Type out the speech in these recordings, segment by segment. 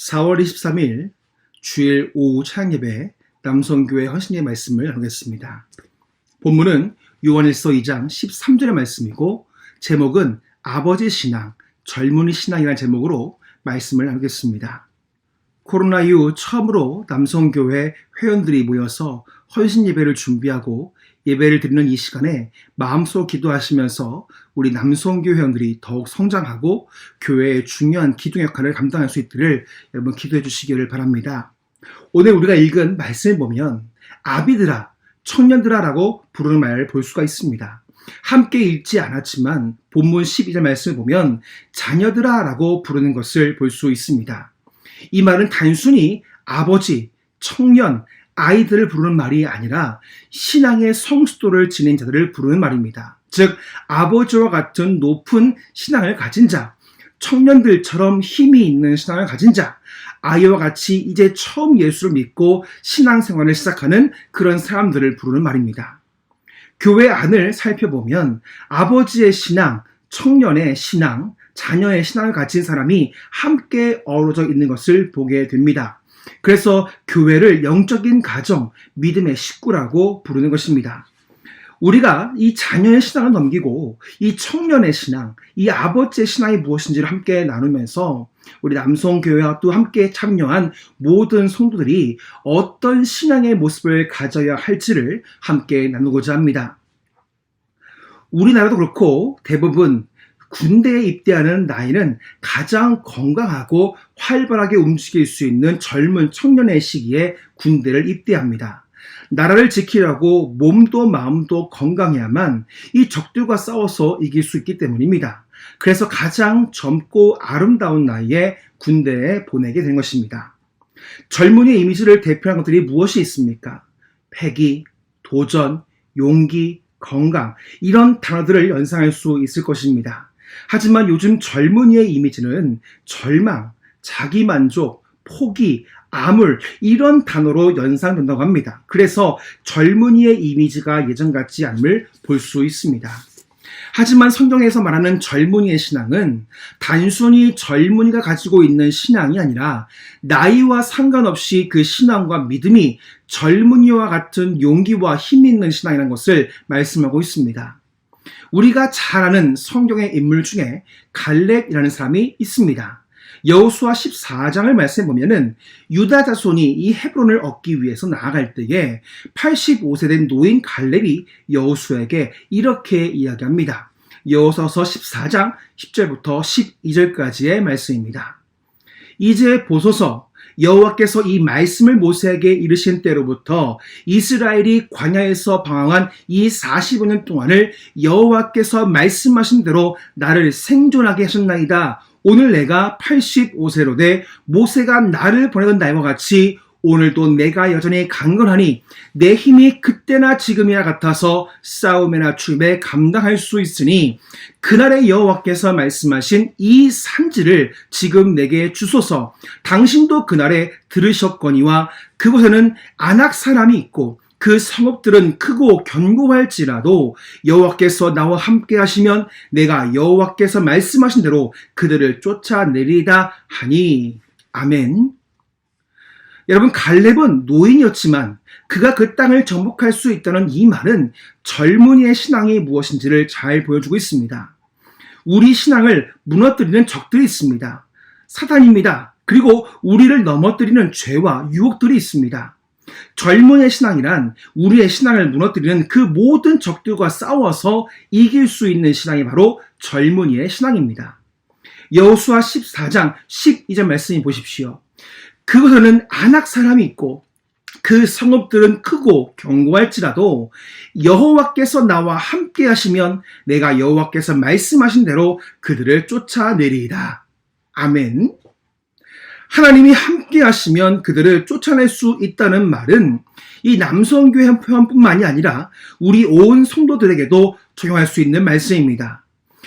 4월 23일 주일 오후 찬양예배 남성교회 헌신의 말씀을 나누겠습니다. 본문은 요한일서 2장 13절의 말씀이고 제목은 아버지 신앙, 젊은이 신앙이라는 제목으로 말씀을 나누겠습니다. 코로나 이후 처음으로 남성교회 회원들이 모여서 헌신예배를 준비하고 예배를 드리는 이 시간에 마음속 기도하시면서 우리 남성교회 회원들이 더욱 성장하고 교회의 중요한 기둥 역할을 감당할 수 있기를 여러분 기도해 주시기를 바랍니다. 오늘 우리가 읽은 말씀을 보면 아비들아, 청년들아 라고 부르는 말을 볼 수가 있습니다. 함께 읽지 않았지만 본문 12절 말씀을 보면 자녀들아 라고 부르는 것을 볼 수 있습니다. 이 말은 단순히 아버지, 청년, 아이들을 부르는 말이 아니라 신앙의 성숙도를 지닌 자들을 부르는 말입니다. 즉 아버지와 같은 높은 신앙을 가진 자, 청년들처럼 힘이 있는 신앙을 가진 자, 아이와 같이 이제 처음 예수를 믿고 신앙생활을 시작하는 그런 사람들을 부르는 말입니다. 교회 안을 살펴보면 아버지의 신앙, 청년의 신앙, 자녀의 신앙을 가진 사람이 함께 어우러져 있는 것을 보게 됩니다. 그래서 교회를 영적인 가정, 믿음의 식구라고 부르는 것입니다. 우리가 이 자녀의 신앙을 넘기고 이 청년의 신앙, 이 아버지의 신앙이 무엇인지를 함께 나누면서 우리 남성교회와 또 함께 참여한 모든 성도들이 어떤 신앙의 모습을 가져야 할지를 함께 나누고자 합니다. 우리나라도 그렇고 대부분 군대에 입대하는 나이는 가장 건강하고 활발하게 움직일 수 있는 젊은 청년의 시기에 군대를 입대합니다. 나라를 지키려고 몸도 마음도 건강해야만 이 적들과 싸워서 이길 수 있기 때문입니다. 그래서 가장 젊고 아름다운 나이에 군대에 보내게 된 것입니다. 젊은이의 이미지를 대표하는 것들이 무엇이 있습니까? 패기, 도전, 용기, 건강 이런 단어들을 연상할 수 있을 것입니다. 하지만 요즘 젊은이의 이미지는 절망, 자기만족, 포기, 암울 이런 단어로 연상된다고 합니다. 그래서 젊은이의 이미지가 예전 같지 않음을 볼 수 있습니다. 하지만 성경에서 말하는 젊은이의 신앙은 단순히 젊은이가 가지고 있는 신앙이 아니라 나이와 상관없이 그 신앙과 믿음이 젊은이와 같은 용기와 힘이 있는 신앙이라는 것을 말씀하고 있습니다. 우리가 잘 아는 성경의 인물 중에 갈렙이라는 사람이 있습니다. 여호수아 14장을 말씀해 보면은 유다 자손이 이 헤브론을 얻기 위해서 나아갈 때에 85세 된 노인 갈렙이 여호수아에게 이렇게 이야기합니다. 여호수아서 14장 10절부터 12절까지의 말씀입니다. 이제 보소서 여호와께서 이 말씀을 모세에게 이르신 때로부터 이스라엘이 광야에서 방황한 이 45년 동안을 여호와께서 말씀하신 대로 나를 생존하게 하셨나이다. 오늘 내가 85세로 돼 모세가 나를 보내던 날과 같이 오늘도 내가 여전히 강건하니 내 힘이 그때나 지금이나 같아서 싸움이나 출입에 감당할 수 있으니 그날의 여호와께서 말씀하신 이 산지를 지금 내게 주소서. 당신도 그날에 들으셨거니와 그곳에는 아낙 사람이 있고 그 성읍들은 크고 견고할지라도 여호와께서 나와 함께 하시면 내가 여호와께서 말씀하신 대로 그들을 쫓아내리다 하니. 아멘. 여러분, 갈렙은 노인이었지만 그가 그 땅을 정복할 수 있다는 이 말은 젊은이의 신앙이 무엇인지를 잘 보여주고 있습니다. 우리 신앙을 무너뜨리는 적들이 있습니다. 사단입니다. 그리고 우리를 넘어뜨리는 죄와 유혹들이 있습니다. 젊은이의 신앙이란 우리의 신앙을 무너뜨리는 그 모든 적들과 싸워서 이길 수 있는 신앙이 바로 젊은이의 신앙입니다. 여호수아 14장 12절 말씀을 보십시오. 그곳에는 아낙 사람이 있고 그 성읍들은 크고 견고할지라도 여호와께서 나와 함께 하시면 내가 여호와께서 말씀하신 대로 그들을 쫓아내리이다. 아멘. 하나님이 함께 하시면 그들을 쫓아낼 수 있다는 말은 이 남성교회 회원뿐만이 아니라 우리 온 성도들에게도 적용할 수 있는 말씀입니다.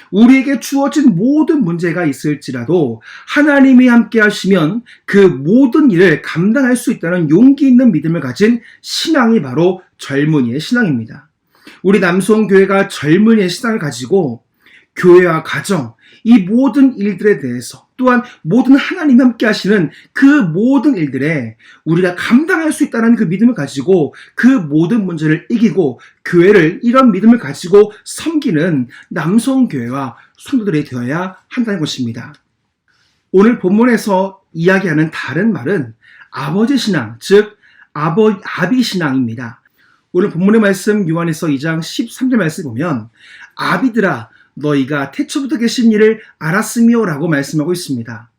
우리에게 주어진 모든 문제가 있을지라도 하나님이 함께 하시면 그 모든 일을 감당할 수 있다는 용기 있는 믿음을 가진 신앙이 바로 젊은이의 신앙입니다. 우리 남성교회가 젊은이의 신앙을 가지고 교회와 가정, 이 모든 일들에 대해서 또한 모든 하나님이 함께 하시는 그 모든 일들에 우리가 감당할 수 있다는 그 믿음을 가지고 그 모든 문제를 이기고 교회를 이런 믿음을 가지고 섬기는 남성교회와 성도들이 되어야 한다는 것입니다. 오늘 본문에서 이야기하는 다른 말은 아버지 신앙, 즉 아비 신앙입니다. 오늘 본문의 말씀 요한일서 2장 13절 말씀 보면 아비들아 너희가 태초부터 계신 일을 알았으며 라고 말씀하고 있습니다.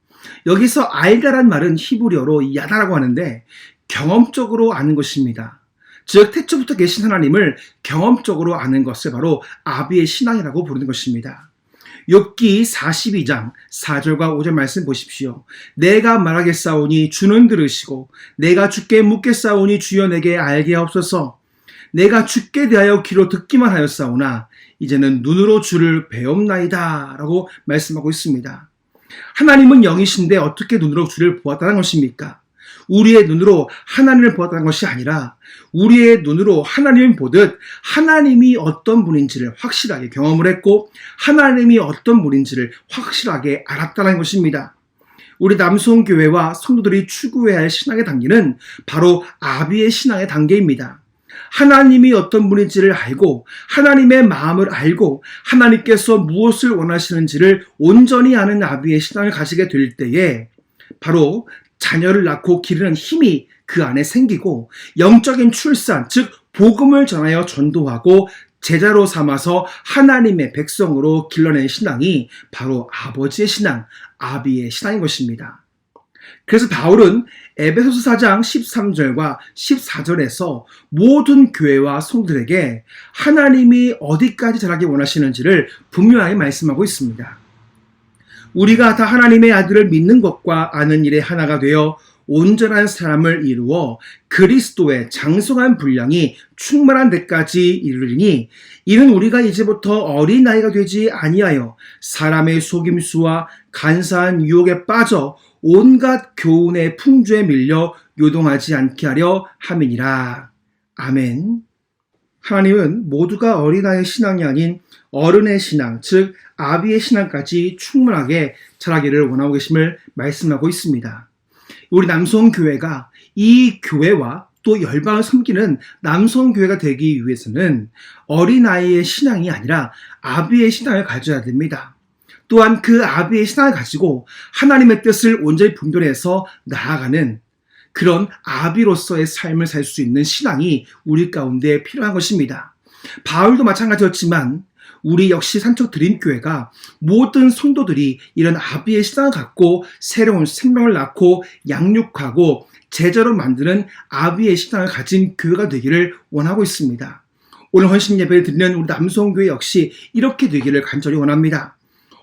여기서 알다란 말은 히브리어로 야다라고 하는데 경험적으로 아는 것입니다. 즉 태초부터 계신 하나님을 경험적으로 아는 것을 바로 아비의 신앙이라고 부르는 것입니다. 욥기 42장 4절과 5절 말씀 보십시오. 내가 말하겠사오니 주는 들으시고 내가 주께 묻겠사오니 주여 내게 알게 하옵소서. 내가 주께 대하여 귀로 듣기만 하였사오나 이제는 눈으로 주를 배옵나이다 라고 말씀하고 있습니다. 하나님은 영이신데 어떻게 눈으로 주를 보았다는 것입니까? 우리의 눈으로 하나님을 보았다는 것이 아니라 우리의 눈으로 하나님을 보듯 하나님이 어떤 분인지를 확실하게 경험을 했고 하나님이 어떤 분인지를 확실하게 알았다는 것입니다. 우리 남성교회와 성도들이 추구해야 할 신앙의 단계는 바로 아비의 신앙의 단계입니다. 하나님이 어떤 분인지를 알고 하나님의 마음을 알고 하나님께서 무엇을 원하시는지를 온전히 아는 아비의 신앙을 가지게 될 때에 바로 자녀를 낳고 기르는 힘이 그 안에 생기고 영적인 출산, 즉 복음을 전하여 전도하고 제자로 삼아서 하나님의 백성으로 길러낸 신앙이 바로 아버지의 신앙, 아비의 신앙인 것입니다. 그래서 바울은 에베소서 4장 13절과 14절에서 모든 교회와 성도들에게 하나님이 어디까지 자라기 원하시는지를 분명하게 말씀하고 있습니다. 우리가 다 하나님의 아들을 믿는 것과 아는 일에 하나가 되어 온전한 사람을 이루어 그리스도의 장성한 분량이 충만한 데까지 이르리니 이는 우리가 이제부터 어린아이가 되지 아니하여 사람의 속임수와 간사한 유혹에 빠져 온갖 교훈의 풍조에 밀려 요동하지 않게 하려 함이니라. 아멘. 하나님은 모두가 어린아이의 신앙이 아닌 어른의 신앙, 즉 아비의 신앙까지 충분하게 자라기를 원하고 계심을 말씀하고 있습니다. 우리 남성교회가 이 교회와 또 열방을 섬기는 남성교회가 되기 위해서는 어린아이의 신앙이 아니라 아비의 신앙을 가져야 됩니다. 또한 그 아비의 신앙을 가지고 하나님의 뜻을 온전히 분별해서 나아가는 그런 아비로서의 삶을 살 수 있는 신앙이 우리 가운데 필요한 것입니다. 바울도 마찬가지였지만 우리 역시 산척드림교회가 모든 성도들이 이런 아비의 신앙을 갖고 새로운 생명을 낳고 양육하고 제자로 만드는 아비의 신앙을 가진 교회가 되기를 원하고 있습니다. 오늘 헌신 예배를 드리는 우리 남성교회 역시 이렇게 되기를 간절히 원합니다.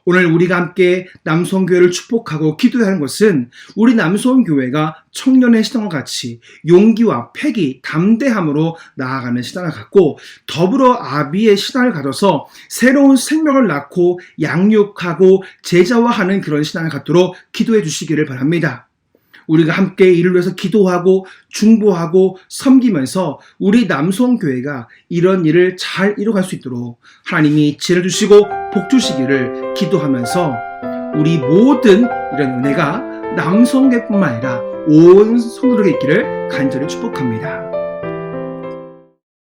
오늘 우리가 함께 남성교회를 축복하고 기도하는 것은 우리 남성교회가 청년의 신앙과 같이 용기와 패기, 담대함으로 나아가는 신앙을 갖고 더불어 아비의 신앙을 가져서 새로운 생명을 낳고 양육하고 제자화하는 그런 신앙을 갖도록 기도해 주시기를 바랍니다. 우리가 함께 이를 위해서 기도하고 중보하고 섬기면서 우리 남성교회가 이런 일을 잘 이뤄갈 수 있도록 하나님이 지혜를 주시고 복 주시기를 기도하면서 우리 모든 이런 은혜가 남성교회뿐만 아니라 온 성도들에게 있기를 간절히 축복합니다.